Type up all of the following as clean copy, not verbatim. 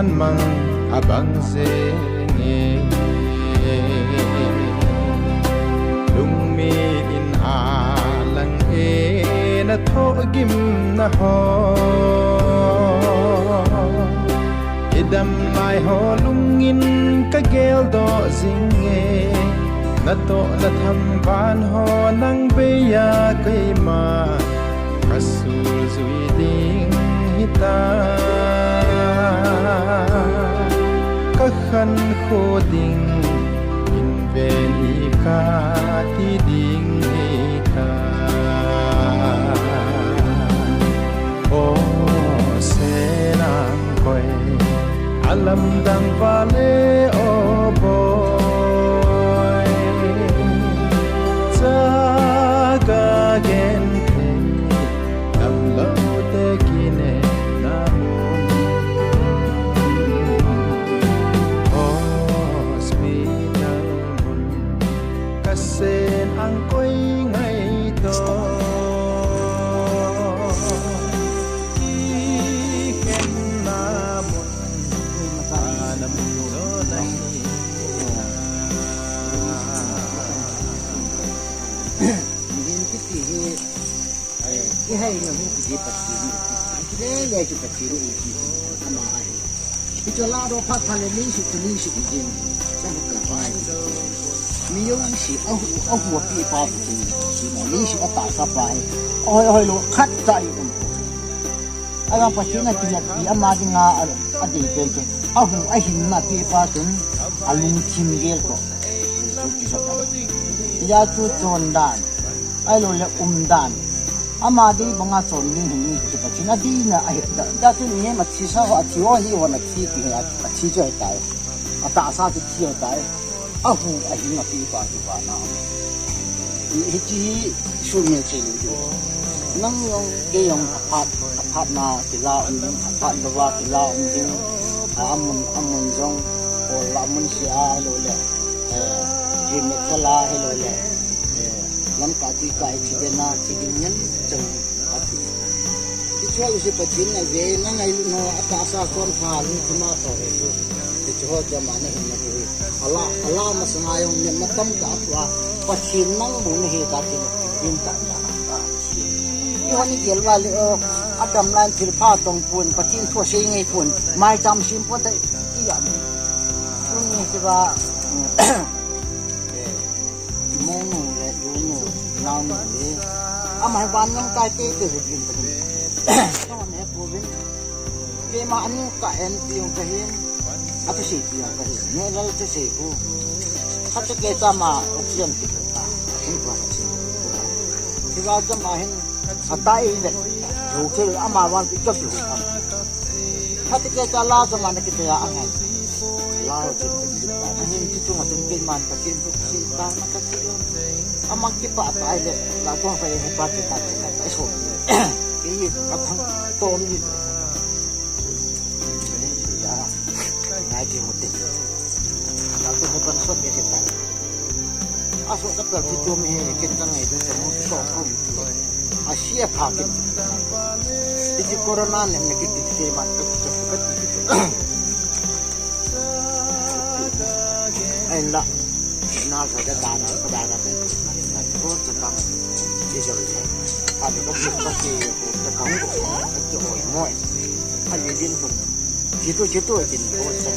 nan mang abang zengi lung mi in alang e na tho gim na ho idam lai ho lungin ka gel do zinge na to na tham van ho nang be ya kai ma kasul zui ding hita ka khan kho ding in ven hi ka ti ding hita o se nang koi alam dang vale o boy jaga gen dam lo te kine namun hospital mun kasen ang koi ngai to hay là một cái bát xí cái này cái bát xí này gì mà ai cái chỗ lao đó phát thanh lên ní sự gì sao mà cả aiมีอยู่สิเอาหัวปีปอบสิสินี่สิเอาตาสบายอ้อยลูกคัดใจผมไอ้บางปัจจุบันที่นี่อามาดิงาอดีตเป็นเอาหูไอ้หินมาปีปาถึงอาลุงทิมเกลก็ที่สุดยาจูจนดานไอ้ลูกเล็กดานอามาดีบังอาจนนี่เห็นนี่ที่ปัจจุบันดีนะไอ้ดาที่นี่มาชี้ซะว่าที่ว่าที่วันที่ที่มาชี้จะตายอาตาซาที่ที่ตายอาหูไอ้หินมาปีปาที่บ้านน้ำที่ช่วยเมียเฉยๆนั่งยองเกี่ยงพัดนาที่ลาพัดบัวที่ลาดิ้งอามุนจงโอลามุนเสียให้เราเลยจิมเทลาให้เราเลยลำกาที่ไก่ที่เดน่าที่ดินยันจงพัดที่ช่วยอุสิปัจจินไอ้เวนั่งไอ้ลูกน้องอาตาสาคนพาลุงที่มาต่อเลยที่ช่วยจะมาในหินมาดูอัลลามาสงายองเนี่ยมาตั้มกับว่าปัจจินนั่งบุญเหตุที่ยินตันยาที่วันนี้เกี่ยวว่าอาดัมลานศิลปะตรงปุ่นปัจจินทั่วเชียงไอ้ปุ่นไม่จำชิมปุ่นแต่ที่อย่างช่วงนี้ที่ว่าโมโนเลยยูโนนาวโนเลยอามาวันนั้นใกล้เตะเกิดขึ้นพอดีตอนนี้ผมเป็นเกมอันนี้ก็เอ็นปีงก็เห็นอาตุสีปีงก็เห็นเนี่ยเราจะเสียผู้ถ้าจะเกิดจะมาออกซิเจนติดตาถึงกว่าที่ว่าจะมาเห็นอัตราเองเลยอยู่ที่อามาวันที่จะอยู่ถ้าจะเกิดจะลาจะมาในกิจกรรมอะไรลาจะเป็นเห็นที่จุ่มถึงกินมันก็กินทุกสิ่งต่างๆก็สิ่งอามาคิดว่าตายเลยเราต้องไปให้ปาจิตตายไปส่งที่กระทั่งโตมีนายที่หัวติดเราต้องให้คนสดเยอะสิครับอาสุกับเราที่จุ่มเองกินตั้งไงถึงจะมุ่งสอบเข้าอาเซียพากินที่โควิดนั่นเนี่ยกินที่ที่มันก็จะเกิดไอ้ละน่าจะตายนะก็ได้นะเป็นก็จะต้องที่จะถ้าเดี๋ยวก็ยิ่งต้องที่จะของก็จะโอยม้อยถ้าอยู่ดินคนจิตตัวจิตโอ้ใช่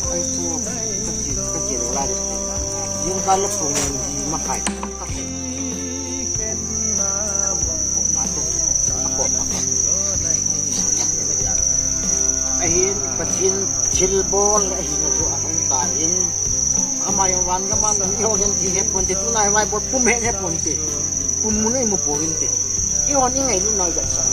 ไอ้ตัวก็จิตเวลายิ่งการลบตัวยิ่งมาขายก็ขายผมมาต้องปวดมาไอ้หินปัจจินชิลบอลไอ้หินตัวอันตาหินอามาอย่างวันก็มันที่เขาเห็นที่เห็บปุ่นที่ตัวนายไว้บดปุ่มเห็บปุ่นที่ปุ่มมันไม่มาปุ่นที่ที่วันนี้ไงลูกน้อยแบบสั่ง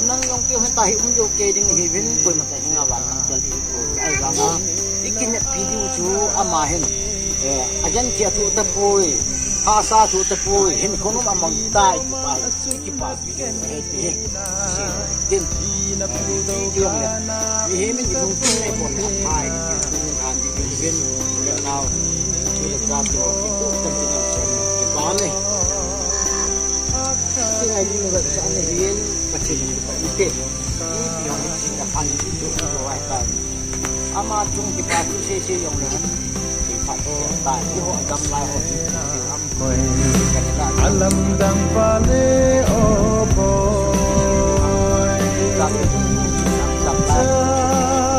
นั่งยองเกี่ยวให้ตาหิ้มโยเกดิ้งหิวินปุ่นมาแต่งงานวันจะรีบปุ่นไอ้บ้างที่กินเนี่ยพิจิตรจูอามาเห็นอาจารย์เทียทุตะปุยภาษาทุตะปุยเห็นคนนู้นอามังตายไปที่ป่าพิจิตรเฮ็ดที่ดินเกี่ยวเนี่ยมีเห็นมันอยู่ตรงที่ในปุ่นทับไปที่งานที่เป็นเวียนเรื่องราวที่เราจะตัวที่ตู้กันเป็นอย่างเช่นที่บ้านเลยที่ไอ้นี่เราจะเอาเรียนประเทศนี้ไปอีกทีนี่ยังไม่ถึงจะพันที่ตู้ตัวไว้ไป ama chung ki pa se se yong le ki pa ta ki ho dam lai ho ki am Koi ka ta alam dang pale o boy dam lai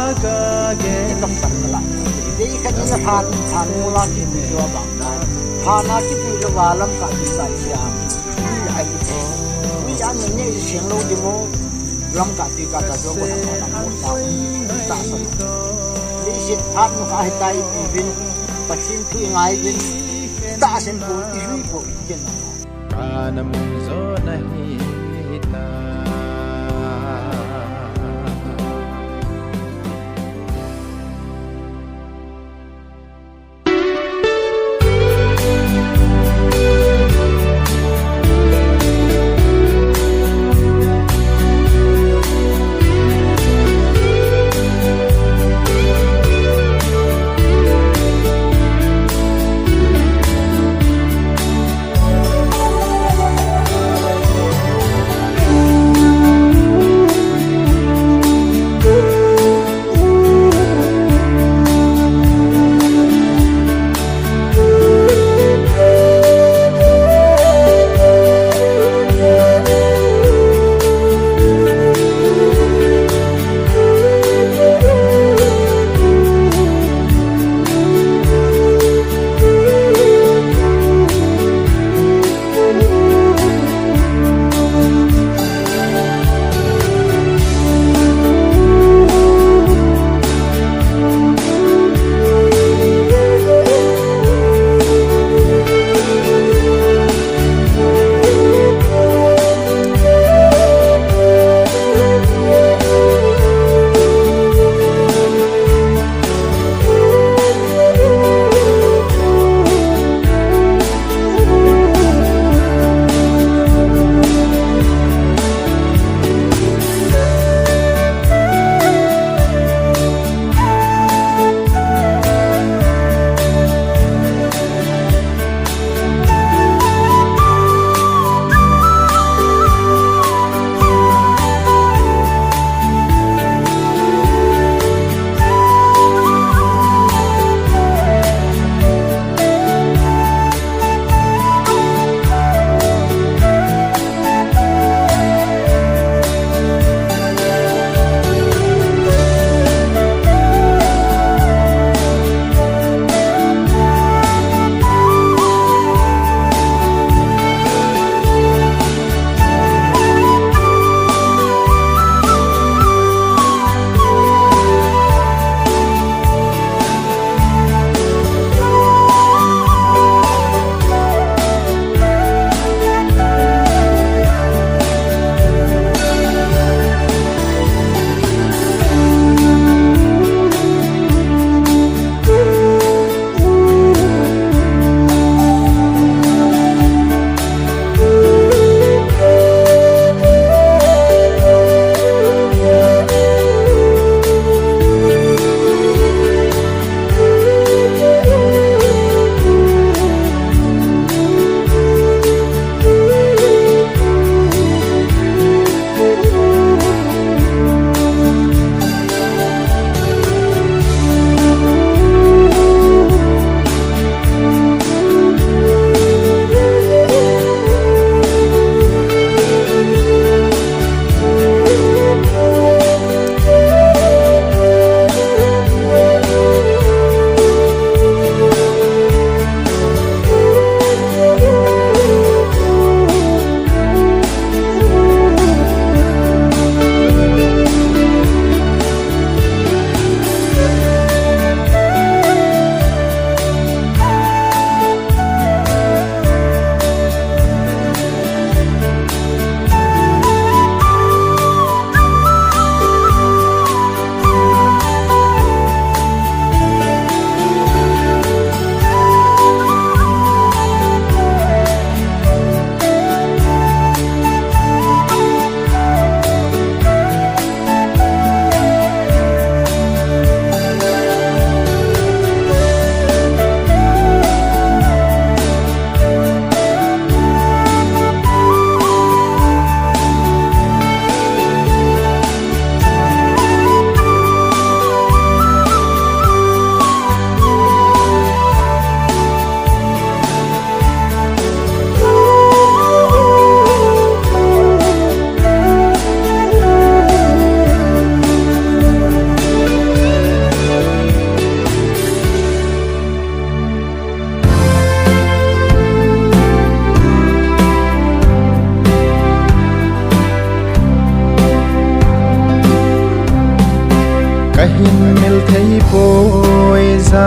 Saga ge kam san la dei ka ni phan phan mula ki ni jo bang na phana ki pu lo wa lam ka ki sai sia ni ai ki ni ya ni ne xiang lo di mo lam ka ti ka ta jo ko na mo sa ta sa ni sit phan no ka tai ti bin pachin tu ngai bin ta sen pu ti hui po ken na Kanam zo nahi ta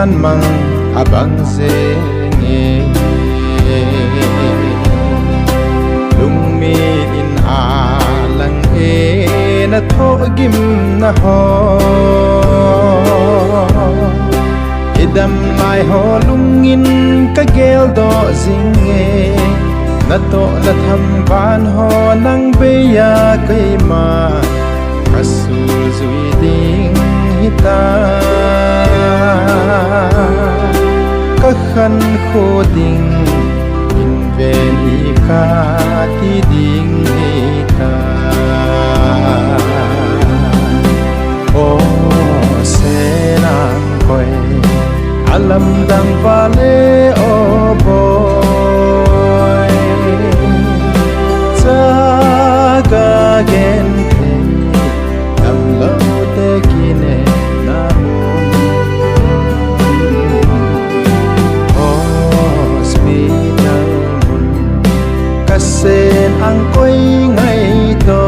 nan mang abang zengi lung mi in alang e na tho gim na ho idam mai ho lungin ka gel do zinge na to na tham van ho nang be ya kai ma kasul zui ding hita ka khan kho ding in ven hi kha ti ding hita o se nang koi alam dang vale o boy saga gen the am lo te kine na hospital mun kasen ang koi ngai to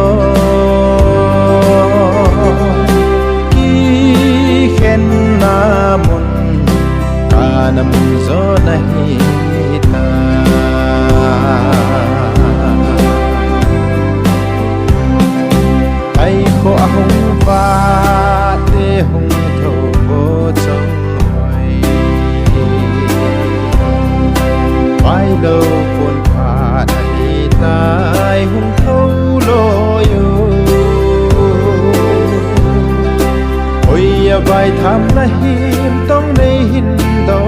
ki khen na mun nam zo nahi ta ai kho ahung pa te hung tho bo chong hoi vai lo pon pa nahi tai hung tho lo yo oi ya vai tham nahi tong nei hin do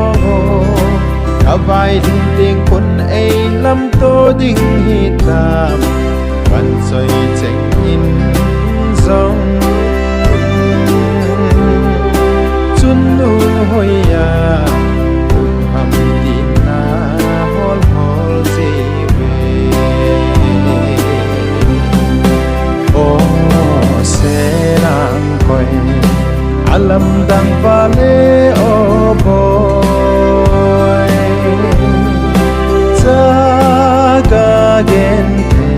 vai đình tiếng quân ấy lâm tô đình hít tam văn xoay tranh in dòng chun nu hoi ya hầm tin na hol hol gì về ô sẽ đang coi alam đang vale ô boy saga gen the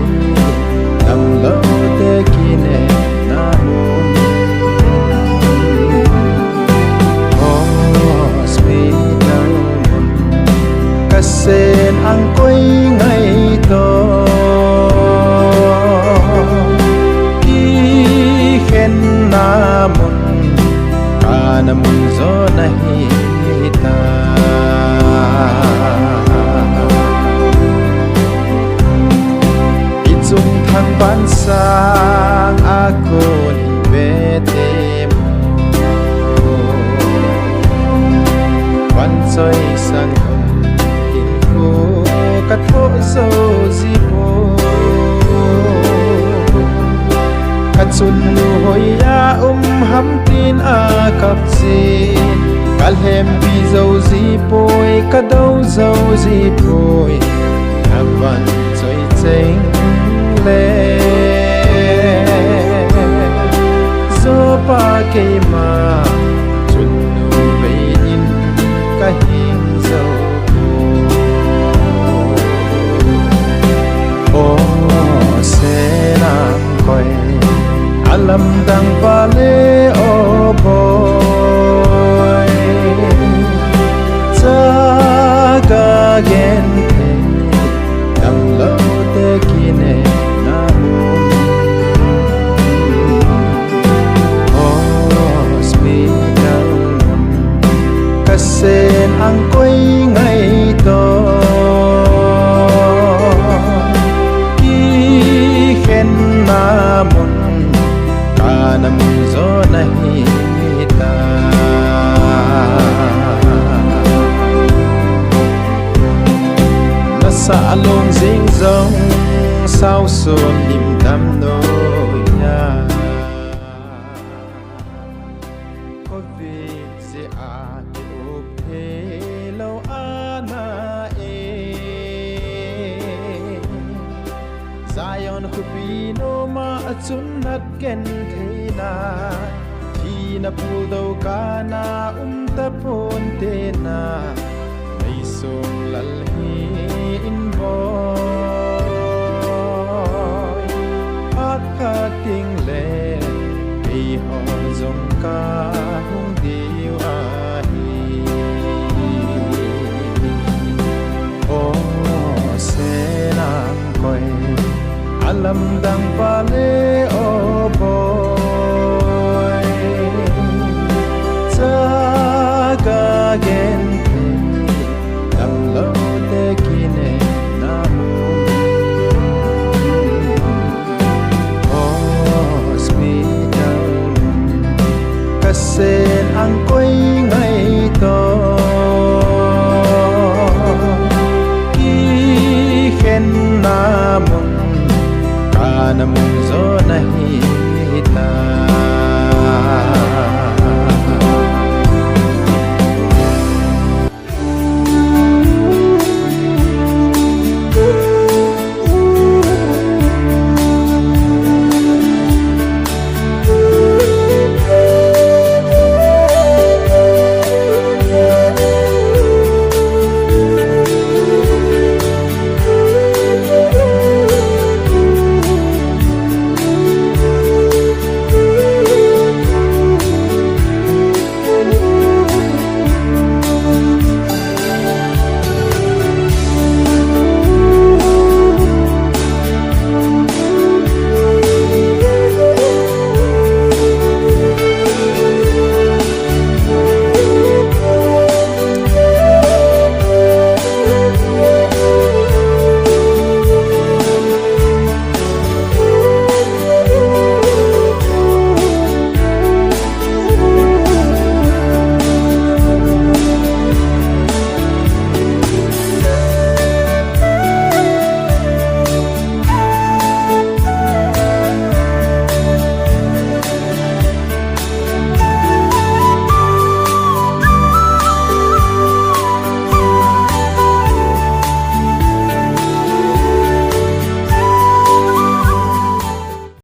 nam lo te kine na hospital kasen ang koi ngai to ki khen na mun kana mun zo nahi ta dung thang ban sang ako ni bete mo ban soi sang hum in ko kat ho so zi po kat sun nu hoi ya ham tin a kap zin kal hem bi zo zi poi ka do zo zi poi na ban soi cheng so pa ke ma chun nu be in ka hing zo o se nam koi alam dang vale o boy saga gen the nam lo te kine kasen ang koi ngai to ki khen na mun kana mun zo nahi ta na sa along zing zong sao son lim dam no ya ko vi se a hello ana Zion khupino ma achun nat ken theina thi na pul do kana ta pon te na mai som lal hi in boy at ka ting le bi ho zong ka